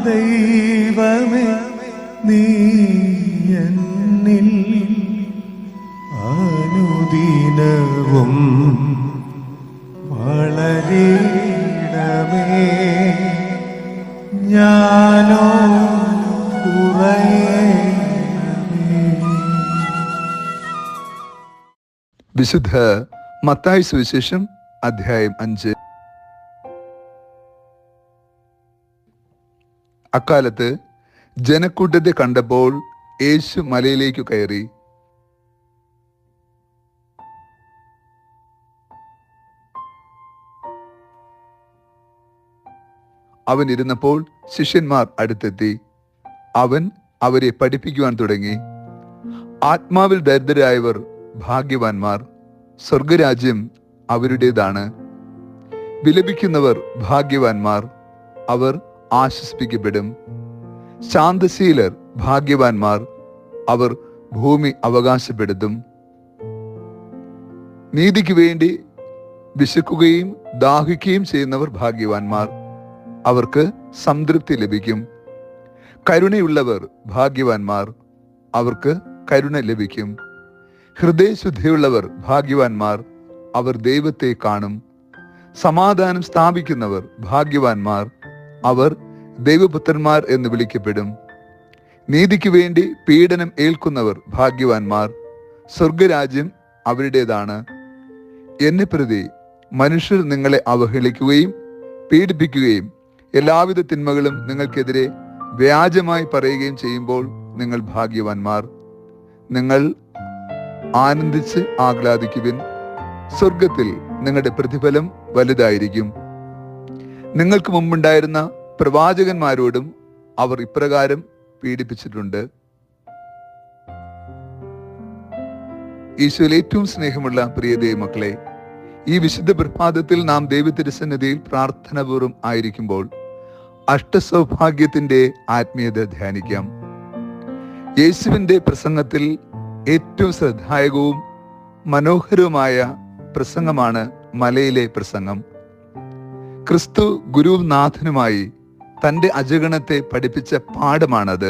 ദൈവമേ നീ എന്നിൽ അനുദിനവും വളരണമേ. ഞാനോ കുറയണമേ. വിശുദ്ധ മത്തായി സുവിശേഷം അധ്യായം 5. അക്കാലത്ത് ജനക്കൂട്ടത്തെ കണ്ടപ്പോൾ യേശു മലയിലേക്ക് കയറി. അവൻ ഇരുന്നപ്പോൾ ശിഷ്യന്മാർ അടുത്തെത്തി. അവൻ അവരെ പഠിപ്പിക്കുവാൻ തുടങ്ങി. ആത്മാവിൽ ദരിദ്രരായവർ ഭാഗ്യവാന്മാർ, സ്വർഗരാജ്യം അവരുടേതാണ്. വിലപിക്കുന്നവർ ഭാഗ്യവാന്മാർ, അവർ ആശ്വസിപ്പിക്കപ്പെടും. ശാന്തശീലർ ഭാഗ്യവാന്മാർ, അവർ ഭൂമി അവകാശപ്പെടുത്തും. നീതിക്ക് വേണ്ടി വിശക്കുകയും ദാഹിക്കുകയും ചെയ്യുന്നവർ ഭാഗ്യവാന്മാർ, അവർക്ക് സംതൃപ്തി ലഭിക്കും. കരുണയുള്ളവർ ഭാഗ്യവാന്മാർ, അവർക്ക് കരുണ ലഭിക്കും. ഹൃദയശുദ്ധിയുള്ളവർ ഭാഗ്യവാന്മാർ, അവർ ദൈവത്തെ കാണും. സമാധാനം സ്ഥാപിക്കുന്നവർ ഭാഗ്യവാന്മാർ, അവർ ദൈവപുത്രന്മാർ എന്ന് വിളിക്കപ്പെടും. നീതിക്ക് വേണ്ടി പീഡനം ഏൽക്കുന്നവർ ഭാഗ്യവാന്മാർ, സ്വർഗരാജ്യം അവരുടേതാണ്. എന്നെ പ്രതി മനുഷ്യർ നിങ്ങളെ അവഹേളിക്കുകയും പീഡിപ്പിക്കുകയും എല്ലാവിധ തിന്മകളും നിങ്ങൾക്കെതിരെ വ്യാജമായി പറയുകയും ചെയ്യുമ്പോൾ നിങ്ങൾ ഭാഗ്യവാന്മാർ. നിങ്ങൾ ആനന്ദിച്ച് ആഹ്ലാദിക്കുവിൻ, സ്വർഗത്തിൽ നിങ്ങളുടെ പ്രതിഫലം വലുതായിരിക്കും. നിങ്ങൾക്ക് മുമ്പുണ്ടായിരുന്ന പ്രവാചകന്മാരോടും അവർ ഇപ്രകാരം പീഡിപ്പിച്ചിട്ടുണ്ട്. ഈശോയിൽ ഏറ്റവും സ്നേഹമുള്ള പ്രിയ ദൈവമക്കളെ, ഈ വിശുദ്ധ പ്രഭാതത്തിൽ നാം ദൈവതിരുസന്നിധിയിൽ പ്രാർത്ഥനാപൂർവം ആയിരിക്കുമ്പോൾ അഷ്ടസൗഭാഗ്യത്തിന്റെ ആത്മീയത ധ്യാനിക്കാം. യേശുവിന്റെ പ്രസംഗത്തിൽ ഏറ്റവും ശ്രദ്ധായകവും മനോഹരവുമായ പ്രസംഗമാണ് മലയിലെ പ്രസംഗം. ക്രിസ്തു ഗുരുവും നാഥനുമായി തന്റെ അജഗണത്തെ പഠിപ്പിച്ച പാഠമാണത്.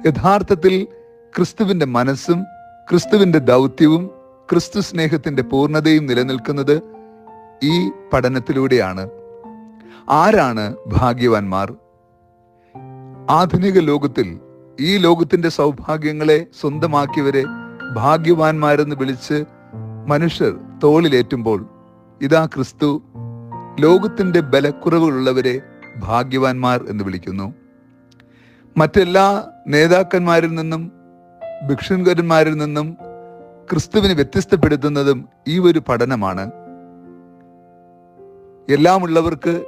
യഥാർത്ഥത്തിൽ ക്രിസ്തുവിന്റെ മനസ്സും ക്രിസ്തുവിന്റെ ദൗത്യവും ക്രിസ്തു സ്നേഹത്തിന്റെ പൂർണ്ണതയും നിലനിൽക്കുന്നത് ഈ പഠനത്തിലൂടെയാണ്. ആരാണ് ഭാഗ്യവാന്മാർ? ആധുനിക ലോകത്തിൽ ഈ ലോകത്തിന്റെ സൗഭാഗ്യങ്ങളെ സ്വന്തമാക്കിയവരെ ഭാഗ്യവാന്മാരെന്ന് വിളിച്ച് മനുഷ്യർ തോളിലേറ്റുമ്പോൾ, ഇതാ ക്രിസ്തു ലോകത്തിന്റെ ബലക്കുറവുകളുള്ളവരെ ഭാഗ്യവാന്മാർ എന്ന് വിളിക്കുന്നു. മറ്റെല്ലാ നേതാക്കന്മാരിൽ നിന്നും ഭിക്ഷുക്കന്മാരിൽ നിന്നും ക്രിസ്തുവിനെ വ്യത്യസ്തപ്പെടുത്തുന്നതും ഈ ഒരു പഠനമാണ്. എല്ലാമുള്ളവർക്ക്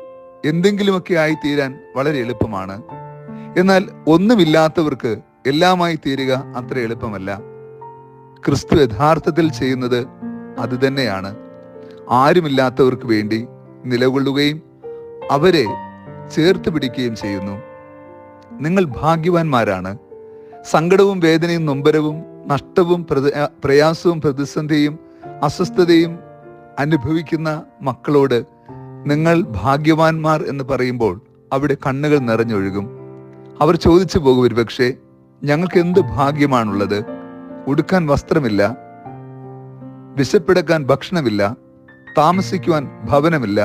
എന്തെങ്കിലുമൊക്കെ ആയി തീരാൻ വളരെ എളുപ്പമാണ്. എന്നാൽ ഒന്നുമില്ലാത്തവർക്ക് എല്ലാമായി തീരുക അത്ര എളുപ്പമല്ല. ക്രിസ്തു യഥാർത്ഥത്തിൽ ചെയ്യുന്നത് അത് തന്നെയാണ്. ആരുമില്ലാത്തവർക്ക് വേണ്ടി നിലകൊള്ളുകയും അവരെ ചേർത്ത് പിടിക്കുകയും ചെയ്യുന്നു. നിങ്ങൾ ഭാഗ്യവാന്മാരാണ്. സങ്കടവും വേദനയും നൊമ്പരവും നഷ്ടവും പ്രയാസവും പ്രതിസന്ധിയും അസ്വസ്ഥതയും അനുഭവിക്കുന്ന മക്കളോട് നിങ്ങൾ ഭാഗ്യവാന്മാർ എന്ന് പറയുമ്പോൾ അവിടെ കണ്ണുകൾ നിറഞ്ഞൊഴുകും. അവർ ചോദിച്ചു പോകും, ഒരുപക്ഷെ ഞങ്ങൾക്ക് എന്ത് ഭാഗ്യമാണുള്ളത്? ഉടുക്കാൻ വസ്ത്രമില്ല, വിശപ്പടക്കാൻ ഭക്ഷണമില്ല, താമസിക്കുവാൻ ഭവനമില്ല,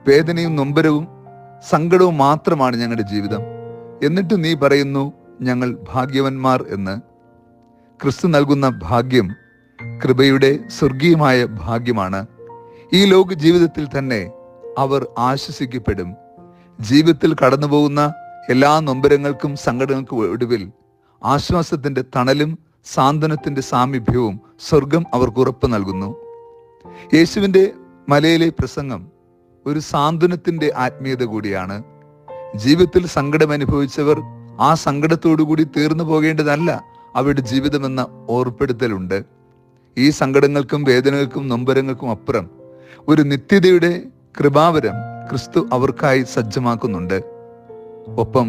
വേദനയും നൊമ്പരവും സങ്കടവും മാത്രമാണ് ഞങ്ങളുടെ ജീവിതം. എന്നിട്ട് നീ പറയുന്നു ഞങ്ങൾ ഭാഗ്യവാന്മാർ എന്ന്. ക്രിസ്തു നൽകുന്ന ഭാഗ്യം കൃപയുടെ സ്വർഗീയമായ ഭാഗ്യമാണ്. ഈ ലോക ജീവിതത്തിൽ തന്നെ അവർ ആശ്വസിക്കപ്പെടും. ജീവിതത്തിൽ കടന്നുപോകുന്ന എല്ലാ നൊമ്പരങ്ങൾക്കും സങ്കടങ്ങൾക്കും ഒടുവിൽ ആശ്വാസത്തിന്റെ തണലും സാന്ത്വനത്തിന്റെ സാമീപ്യവും സ്വർഗം അവർക്ക് ഉറപ്പ് നൽകുന്നു. യേശുവിന്റെ മലയിലെ പ്രസംഗം ഒരു സാന്ത്വനത്തിന്റെ ആത്മീയത കൂടിയാണ്. ജീവിതത്തിൽ സങ്കടം അനുഭവിച്ചവർ ആ സങ്കടത്തോടുകൂടി തീർന്നു പോകേണ്ടതല്ല അവരുടെ ജീവിതമെന്ന ഓർപ്പെടുത്തലുണ്ട്. ഈ സങ്കടങ്ങൾക്കും വേദനകൾക്കും നൊമ്പരങ്ങൾക്കും അപ്പുറം ഒരു നിത്യതയുടെ കൃപാവരം ക്രിസ്തു അവർക്കായി സജ്ജമാക്കുന്നുണ്ട്. ഒപ്പം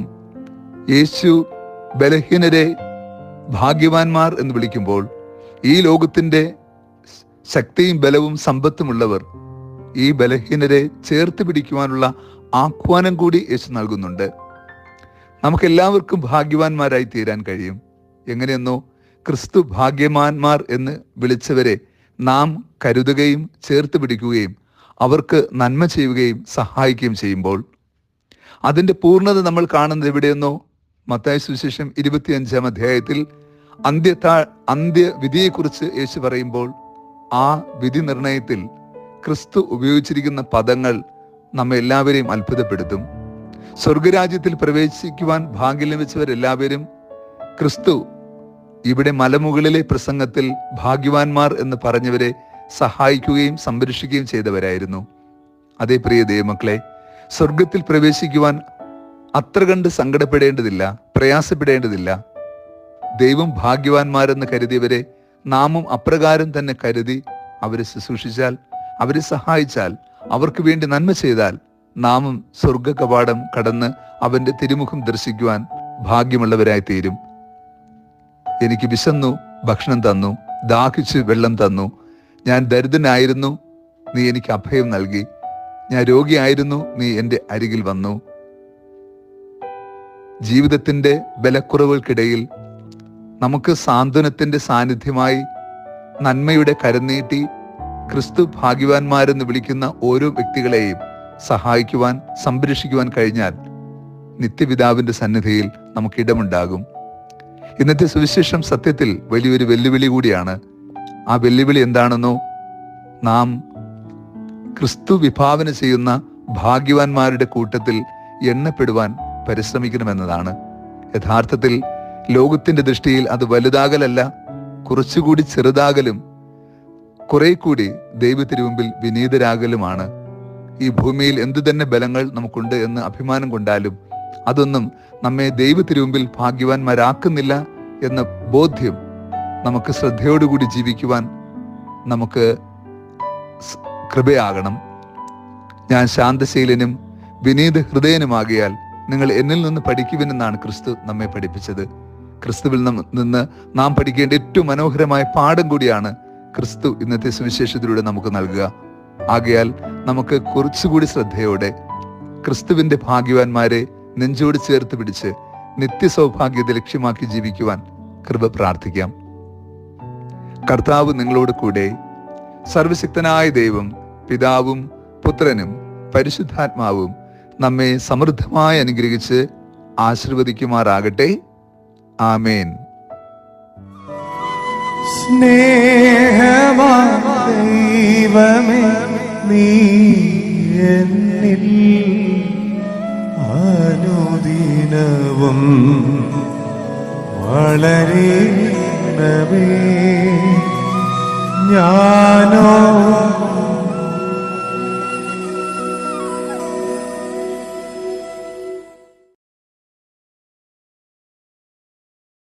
യേശു ബലഹീനരെ ഭാഗ്യവാന്മാർ എന്ന് വിളിക്കുമ്പോൾ ഈ ലോകത്തിന്റെ ശക്തിയും ബലവും സമ്പത്തുമുള്ളവർ ഈ ബലഹീനരെ ചേർത്ത് പിടിക്കുവാനുള്ള ആഹ്വാനം കൂടി യേശു നൽകുന്നുണ്ട്. നമുക്കെല്ലാവർക്കും ഭാഗ്യവാന്മാരായി തീരാൻ കഴിയും. എങ്ങനെയെന്നോ ക്രിസ്തു ഭാഗ്യവാന്മാർ എന്ന് വിളിച്ചവരെ നാം കരുതുകയും ചേർത്ത് പിടിക്കുകയും അവർക്ക് നന്മ ചെയ്യുകയും സഹായിക്കുകയും ചെയ്യുമ്പോൾ അതിൻ്റെ പൂർണ്ണത നമ്മൾ കാണുന്നത് എവിടെയെന്നോ മത്തായി സുവിശേഷം 25-ാം അധ്യായത്തിൽ അന്ത്യവിധിയെക്കുറിച്ച് യേശു പറയുമ്പോൾ ആ വിധി നിർണയത്തിൽ ക്രിസ്തു ഉപയോഗിച്ചിരിക്കുന്ന പദങ്ങൾ നമ്മെ എല്ലാവരെയും അത്ഭുതപ്പെടുത്തും. സ്വർഗരാജ്യത്തിൽ പ്രവേശിക്കുവാൻ ഭാഗ്യം ലഭിച്ചവരെല്ലാവരും ക്രിസ്തു ഇവിടെ മലമുകളിലെ പ്രസംഗത്തിൽ ഭാഗ്യവാന്മാർ എന്ന് പറഞ്ഞവരെ സഹായിക്കുകയും സംരക്ഷിക്കുകയും ചെയ്തവരായിരുന്നു. അതേ പ്രിയ ദൈവമക്കളെ, സ്വർഗത്തിൽ പ്രവേശിക്കുവാൻ അത്ര കണ്ട് സങ്കടപ്പെടേണ്ടതില്ല, പ്രയാസപ്പെടേണ്ടതില്ല. ദൈവം ഭാഗ്യവാന്മാരെന്ന് കരുതിയവരെ നാമും അപ്രകാരം തന്നെ കരുതി അവരെ ശുശ്രൂഷിച്ചാൽ, അവരെ സഹായിച്ചാൽ, അവർക്ക് വേണ്ടി നന്മ ചെയ്താൽ നാമും സ്വർഗ കവാടം കടന്ന് അവന്റെ തിരുമുഖം ദർശിക്കുവാൻ ഭാഗ്യമുള്ളവരായി തീരും. എനിക്ക് വിശന്നു, ഭക്ഷണം തന്നു, ദാഹിച്ച് വെള്ളം തന്നു, ഞാൻ ദരിദ്രനായിരുന്നു, നീ എനിക്ക് അഭയം നൽകി, ഞാൻ രോഗിയായിരുന്നു, നീ എൻ്റെ അരികിൽ വന്നു. ജീവിതത്തിന്റെ ബലക്കുറവുകൾക്കിടയിൽ നമുക്ക് സാന്ത്വനത്തിന്റെ സാന്നിധ്യമായി നന്മയുടെ കരനീട്ടി ക്രിസ്തു ഭാഗ്യവാന്മാരെന്ന് വിളിക്കുന്ന ഓരോ വ്യക്തികളെയും സഹായിക്കുവാൻ, സംരക്ഷിക്കുവാൻ കഴിഞ്ഞാൽ നിത്യപിതാവിന്റെ സന്നിധിയിൽ നമുക്കിടമുണ്ടാകും. ഇന്നത്തെ സുവിശേഷം സത്യത്തിൽ വലിയൊരു വെല്ലുവിളി കൂടിയാണ്. ആ വെല്ലുവിളി എന്താണെന്നോ, നാം ക്രിസ്തു വിഭാവന ചെയ്യുന്ന ഭാഗ്യവാന്മാരുടെ കൂട്ടത്തിൽ എണ്ണപ്പെടുവാൻ പരിശ്രമിക്കണമെന്നതാണ്. യഥാർത്ഥത്തിൽ ലോകത്തിന്റെ ദൃഷ്ടിയിൽ അത് വലുതാകലല്ല, കുറച്ചുകൂടി ചെറുതാകലും കുറെ കൂടി ദൈവത്തിനു മുമ്പിൽ വിനീതരാകലുമാണ്. ഈ ഭൂമിയിൽ എന്തു തന്നെ ബലങ്ങൾ നമുക്കുണ്ട് എന്ന് അഭിമാനം കൊണ്ടാലും അതൊന്നും നമ്മെ ദൈവത്തിനു മുമ്പിൽ ഭാഗ്യവാന്മാരാക്കുന്നില്ല എന്ന ബോധ്യം നമുക്ക് ശ്രദ്ധയോടുകൂടി ജീവിക്കുവാൻ നമുക്ക് കൃപയാകണം. ഞാൻ ശാന്തശീലനും വിനീത ഹൃദയനുമാകിയാൽ നിങ്ങൾ എന്നിൽ നിന്ന് പഠിക്കുവിനെന്നാണ് ക്രിസ്തു നമ്മെ പഠിപ്പിച്ചത്. ക്രിസ്തുവിൽ നിന്ന് നാം പഠിക്കേണ്ട ഏറ്റവും മനോഹരമായ പാഠം കൂടിയാണ് ക്രിസ്തു ഇന്നത്തെ സുവിശേഷത്തിലൂടെ നമുക്ക് നൽകുക. ആകയാൽ നമുക്ക് കുറച്ചുകൂടി ശ്രദ്ധയോടെ ക്രിസ്തുവിന്റെ ഭാഗ്യവാന്മാരെ നെഞ്ചോട് ചേർത്ത് പിടിച്ച് നിത്യസൗഭാഗ്യത്തെ ലക്ഷ്യമാക്കി ജീവിക്കുവാൻ കൃപ പ്രാർത്ഥിക്കാം. കർത്താവ് നിങ്ങളോട് കൂടെ. സർവശക്തനായ ദൈവം പിതാവും പുത്രനും പരിശുദ്ധാത്മാവും നമ്മെ സമൃദ്ധമായി അനുഗ്രഹിച്ച് ആശീർവദിക്കുമാറാകട്ടെ. ആമേൻ. സ്നേഹമാ ദൈവമേ, നീ എന്നിൽ അനുദിനവും വളരണമേ. ഞാനോ